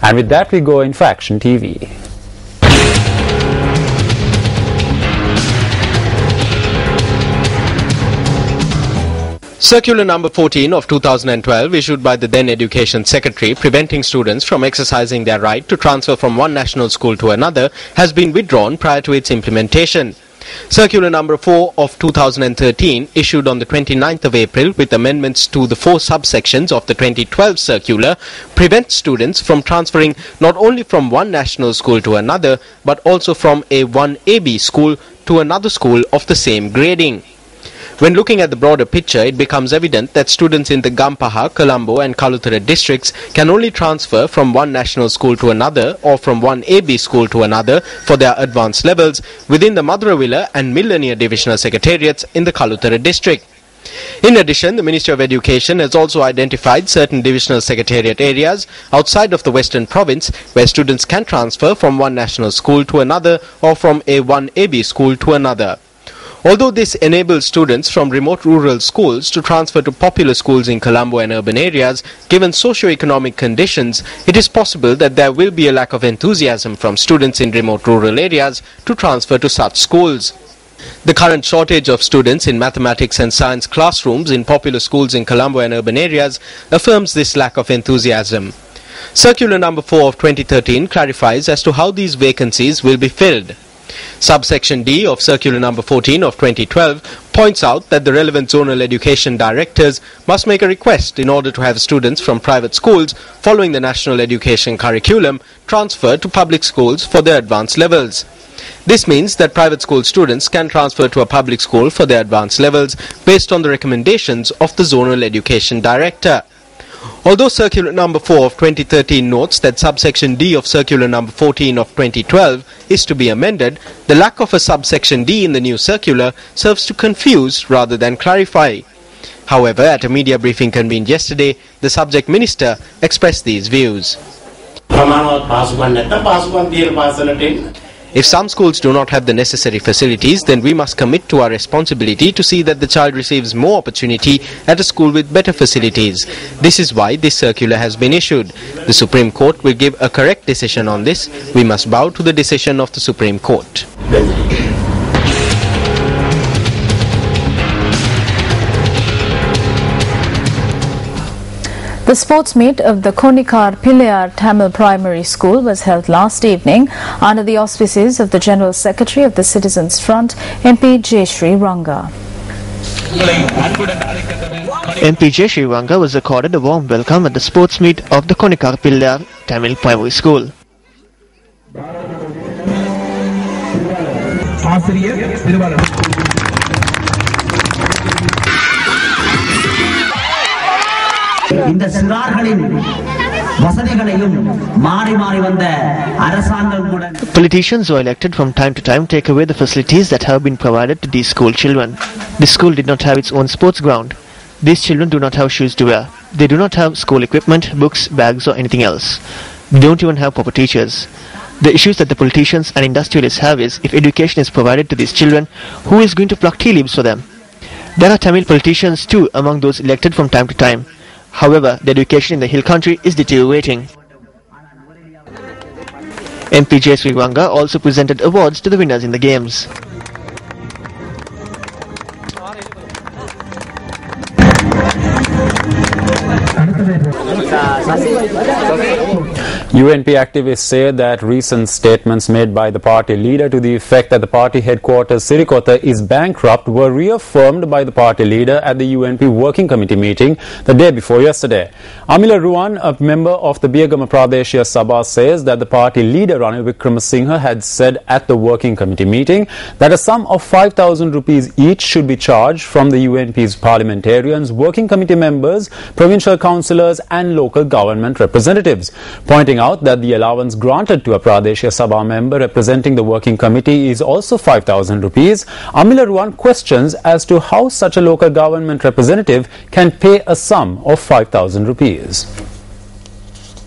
And with that, we go in for Action TV. Circular number 14 of 2012, issued by the then Education Secretary, preventing students from exercising their right to transfer from one national school to another, has been withdrawn prior to its implementation. Circular number 4 of 2013, issued on the 29th of April with amendments to the 4 subsections of the 2012 circular, prevents students from transferring not only from one national school to another, but also from a 1AB school to another school of the same grading. When looking at the broader picture, it becomes evident that students in the Gampaha, Colombo and Kalutara districts can only transfer from one national school to another or from one AB school to another for their advanced levels within the Maduravilla and Millenia divisional secretariats in the Kalutara district. In addition, the Ministry of Education has also identified certain divisional secretariat areas outside of the Western Province where students can transfer from one national school to another or from a 1AB school to another. Although this enables students from remote rural schools to transfer to popular schools in Colombo and urban areas, given socio-economic conditions, it is possible that there will be a lack of enthusiasm from students in remote rural areas to transfer to such schools. The current shortage of students in mathematics and science classrooms in popular schools in Colombo and urban areas affirms this lack of enthusiasm. Circular number 4 of 2013 clarifies as to how these vacancies will be filled. Subsection D of Circular number 14 of 2012 points out that the relevant zonal education directors must make a request in order to have students from private schools following the national education curriculum transferred to public schools for their advanced levels. This means that private school students can transfer to a public school for their advanced levels based on the recommendations of the zonal education director. Although Circular number 4 of 2013 notes that subsection D of Circular number 14 of 2012 is to be amended, the lack of a subsection D in the new circular serves to confuse rather than clarify. However, at a media briefing convened yesterday, the subject minister expressed these views. If some schools do not have the necessary facilities, then we must commit to our responsibility to see that the child receives more opportunity at a school with better facilities. This is why this circular has been issued. The Supreme Court will give a correct decision on this. We must bow to the decision of the Supreme Court. The sports meet of the Konikar Pillayar Tamil Primary School was held last evening under the auspices of the General Secretary of the Citizens Front, MP J. Ranga. MP J. Ranga was accorded a warm welcome at the sports meet of the Konikar Pillayar Tamil Primary School. Politicians who are elected from time to time take away the facilities that have been provided to these school children. This school did not have its own sports ground. These children do not have shoes to wear. They do not have school equipment, books, bags or anything else. They don't even have proper teachers. The issues that the politicians and industrialists have is, if education is provided to these children, who is going to pluck tea leaves for them? There are Tamil politicians too among those elected from time to time. However, the education in the hill country is deteriorating. MP J. Ranga also presented awards to the winners in the games. UNP activists say that recent statements made by the party leader to the effect that the party headquarters Sirikota is bankrupt were reaffirmed by the party leader at the UNP working committee meeting the day before yesterday. Amila Ruwan, a member of the Biyagama Pradeshya Sabha, says that the party leader Ranil Wickramasinghe had said at the working committee meeting that a sum of 5,000 rupees each should be charged from the UNP's parliamentarians, working committee members, provincial councillors and local government representatives, pointing out that the allowance granted to a Pradeshya Sabha member representing the working committee is also 5,000 rupees. Amila Ruwan questions as to how such a local government representative can pay a sum of 5,000 rupees.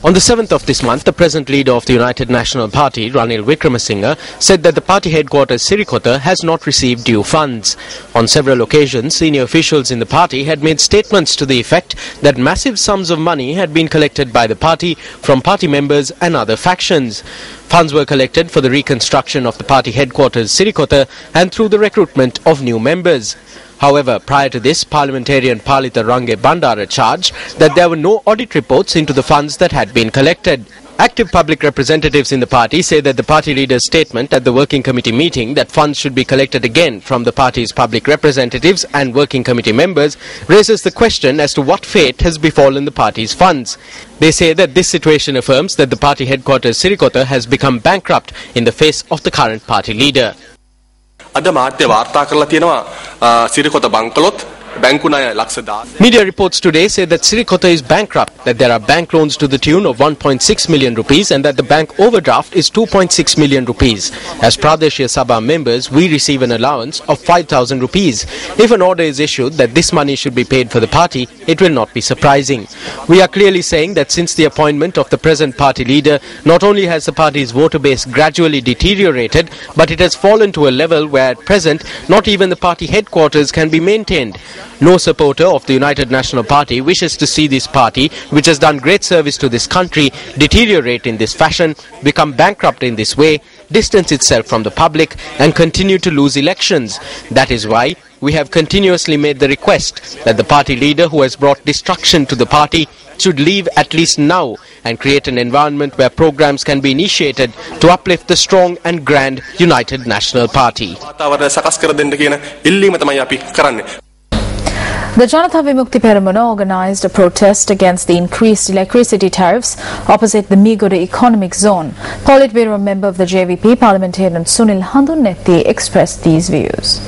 On the 7th of this month, the present leader of the United National Party, Ranil Wickremesinghe, said that the party headquarters Sirikota has not received due funds. On several occasions, senior officials in the party had made statements to the effect that massive sums of money had been collected by the party from party members and other factions. Funds were collected for the reconstruction of the party headquarters Sirikota and through the recruitment of new members. However, prior to this, parliamentarian Palitha Range Bandara charged that there were no audit reports into the funds that had been collected. Active public representatives in the party say that the party leader's statement at the working committee meeting that funds should be collected again from the party's public representatives and working committee members raises the question as to what fate has befallen the party's funds. They say that this situation affirms that the party headquarters Sirikota has become bankrupt in the face of the current party leader. අද මාධ්‍ය වාර්තා කරලා තියෙනවා සිරිකොත බංකලොත් බැංකු ණය ලක්ෂ 10. Media reports today say that Sirikota is bankrupt, that there are bank loans to the tune of 1.6 million rupees and that the bank overdraft is 2.6 million rupees. As Pradeshya Sabha members, we receive an allowance of 5,000 rupees. If an order is issued that this money should be paid for the party, it will not be surprising. We are clearly saying that since the appointment of the present party leader, not only has the party's voter base gradually deteriorated, but it has fallen to a level where at present not even the party headquarters can be maintained. No supporter of the United National Party wishes to see this party, which has done great service to this country, deteriorate in this fashion, become bankrupt in this way, distance itself from the public and continue to lose elections. That is why we have continuously made the request that the party leader who has brought destruction to the party should leave at least now and create an environment where programs can be initiated to uplift the strong and grand United National Party. The Janatha Vimukti Peramuna organised a protest against the increased electricity tariffs opposite the Migode economic zone. Politburo member of the JVP, Parliamentarian Sunil Handunetti, expressed these views.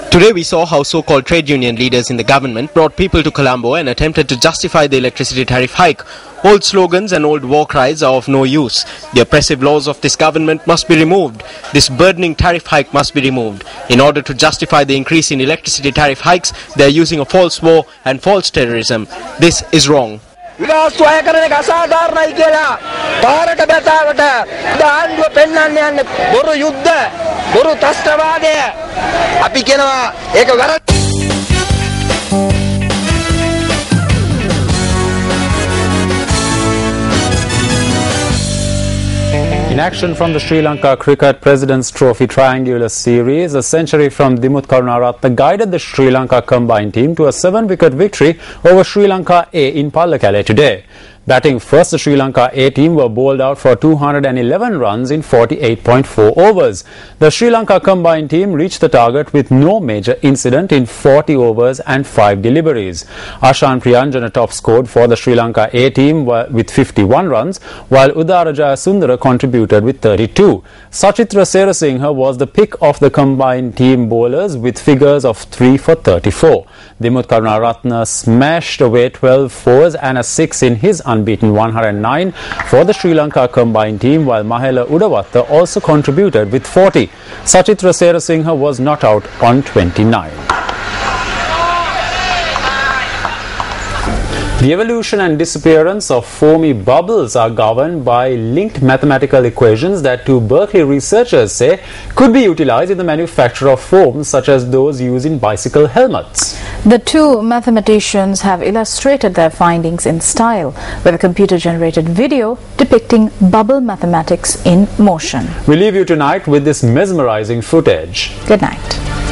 Today we saw how so-called trade union leaders in the government brought people to Colombo and attempted to justify the electricity tariff hike. Old slogans and old war cries are of no use. The oppressive laws of this government must be removed. This burdening tariff hike must be removed. In order to justify the increase in electricity tariff hikes, they are using a false war and false terrorism. This is wrong. In action from the Sri Lanka Cricket President's Trophy Triangular Series, a century from Dimuth Karunaratne guided the Sri Lanka combined team to a 7-wicket victory over Sri Lanka A in Pallekele today. Batting first, the Sri Lanka A team were bowled out for 211 runs in 48.4 overs. The Sri Lanka combined team reached the target with no major incident in 40 overs and 5 deliveries. Ashan Priyanjana top scored for the Sri Lanka A team with 51 runs, while Udarajaya Sundara contributed with 32. Sachitra Serasinghe was the pick of the combined team bowlers with figures of 3 for 34. Dimuth Karunaratne smashed away 12 fours and a 6 in his unbeaten 109 for the Sri Lanka combined team, while Mahela Udavatta also contributed with 40. Sachitra Serasinghe was not out on 29. The evolution and disappearance of foamy bubbles are governed by linked mathematical equations that two Berkeley researchers say could be utilized in the manufacture of foams such as those used in bicycle helmets. The two mathematicians have illustrated their findings in style with a computer-generated video depicting bubble mathematics in motion. We leave you tonight with this mesmerizing footage. Good night.